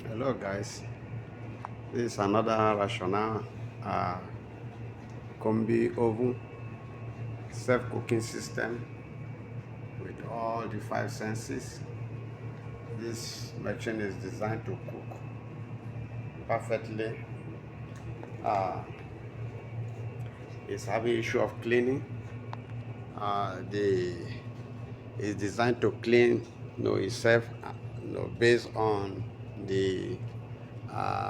Hello guys, this is another Rational Combi Oven self-cooking system with all the 5 senses. This machine is designed to cook perfectly. It's having issue of cleaning. It's designed to clean itself based on the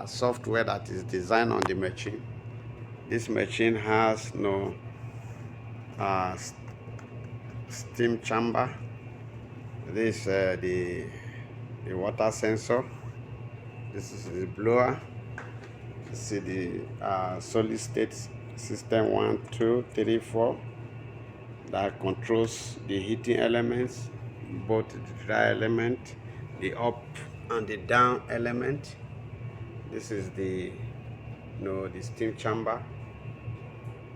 software that is designed on the machine. This machine has no uh, steam chamber. This is the water sensor. This is the blower. This is the solid state system 1, 2, 3, 4 that controls the heating elements, both the dry element, the up and the down element. This is the the steam chamber.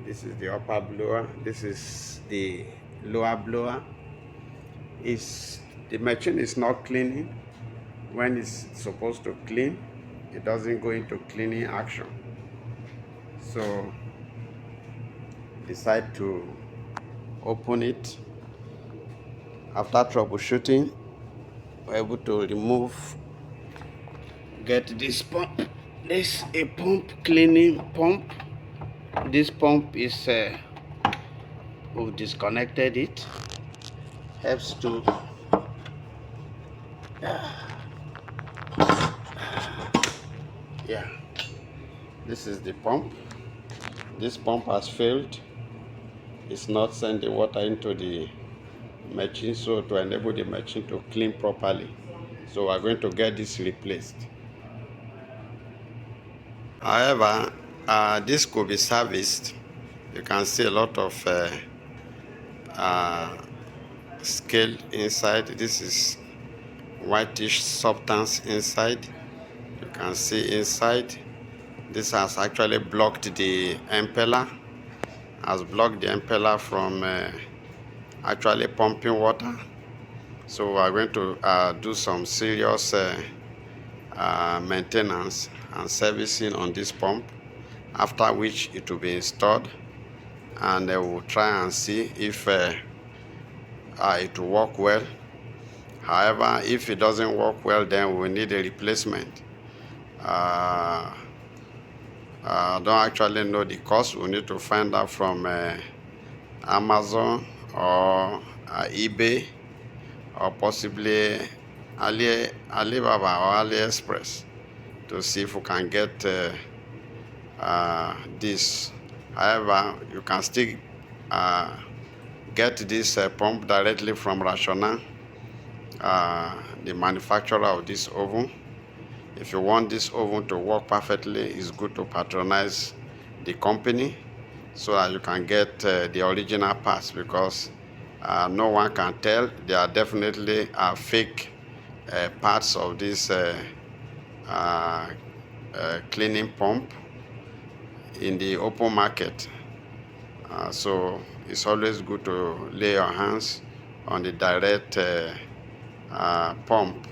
This is the upper blower. This is the lower blower. The machine is not cleaning. When it's supposed to clean, it doesn't go into cleaning action. So decide to open it. After troubleshooting, we're able to get this pump. This is a pump, cleaning pump. This pump is we've disconnected it. Helps to yeah, this is the pump. This pump has failed. It's not sending water into the machine, so to enable the machine to clean properly. So we're going to get this replaced. However, this could be serviced. You can see a lot of scale inside. This is whitish substance inside. You can see inside. This has actually blocked the impeller. Has blocked the impeller from actually pumping water. So we are going to do some serious maintenance and servicing on this pump, after which it will be installed, and we'll try and see if it will work well. However, if it doesn't work well, then we need a replacement. I don't actually know the cost. We need to find out from Amazon or eBay, or possibly Alibaba or AliExpress, to see if we can get this. However, you can still get this pump directly from Rational, the manufacturer of this oven. If you want this oven to work perfectly, it's good to patronize the company so that you can get the original parts, because no one can tell. There are definitely fake parts of this cleaning pump in the open market. So it's always good to lay your hands on the direct pump.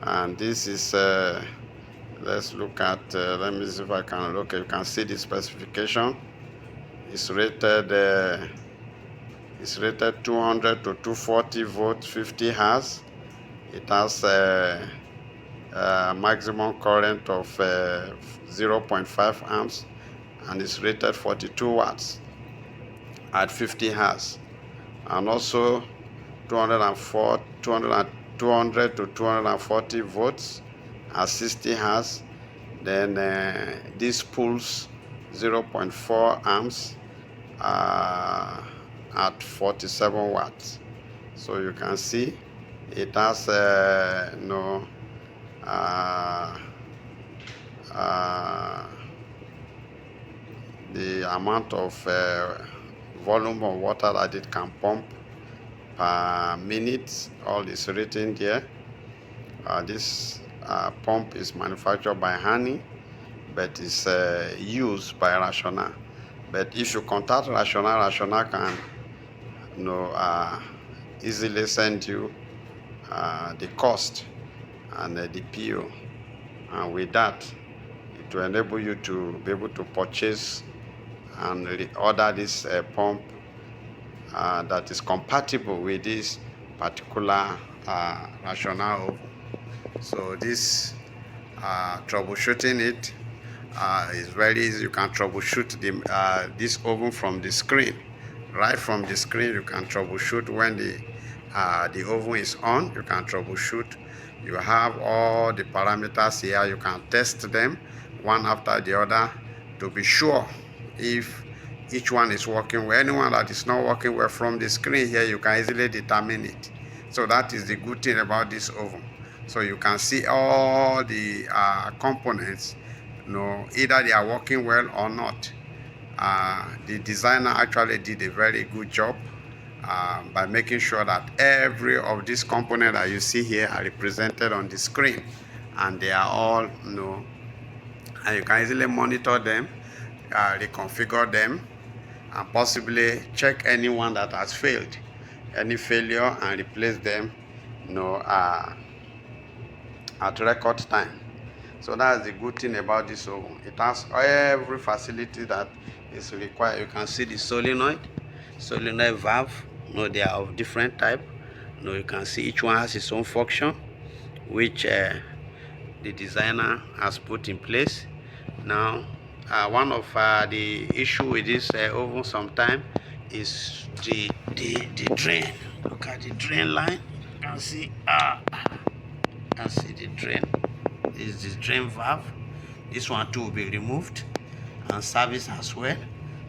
And this is let's look at let me see if I can look. You can see the specification. It's rated 200 to 240 volts, 50 hertz. It has a maximum current of 0.5 amps, and it's rated 42 watts at 50 hertz, and also 200 to 240 volts at 60 hertz. Then this pulls 0.4 amps at 47 watts. So you can see it has the amount of volume of water that it can pump per minute. All is written there. This pump is manufactured by Honey, but is used by Rational. But if you contact Rational, Rational can easily send you the cost and the PO and with that it will enable you to be able to purchase and order this pump that is compatible with this particular Rational oven. So this troubleshooting it is very easy. You can troubleshoot this oven from the screen. Right from the screen you can troubleshoot when the oven is on. You can troubleshoot. You have all the parameters here. You can test them one after the other to be sure if each one is working well. Anyone that is not working well from the screen here, you can easily determine it. So that is the good thing about this oven. So you can see all the components, either they are working well or not. The designer actually did a very good job by making sure that every of these components that you see here are represented on the screen, and they are all, and you can easily monitor them, reconfigure them, and possibly check anyone that has failed, any failure, and replace them, at record time. So that's the good thing about this oven. It has every facility that is required. You can see the solenoid valve. They are of different type. You can see each one has its own function, which the designer has put in place. Now, one of the issue with this oven sometimes is the drain. Look at the drain line. You can see the drain. This is the drain valve. This one too will be removed and serviced as well,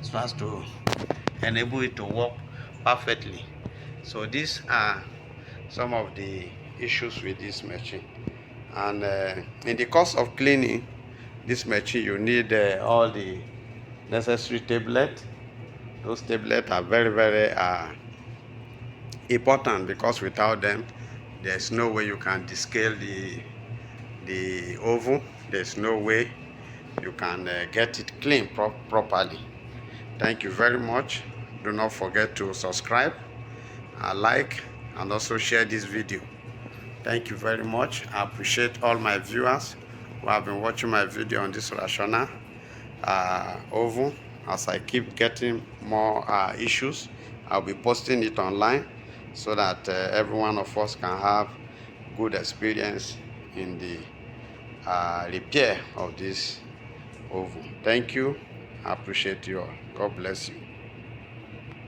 so as to enable it to work perfectly. So these are some of the issues with this machine. And in the course of cleaning this machine, you need all the necessary tablets. Those tablets are very, very important, because without them there's no way you can descale the oven. There's no way you can get it clean properly. Thank you very much. Do not forget to subscribe, like, and also share this video. Thank you very much. I appreciate all my viewers who have been watching my video on this Rational oven. As I keep getting more issues, I'll be posting it online so that every one of us can have good experience in the repair of this oven. Thank you. I appreciate you all. God bless you.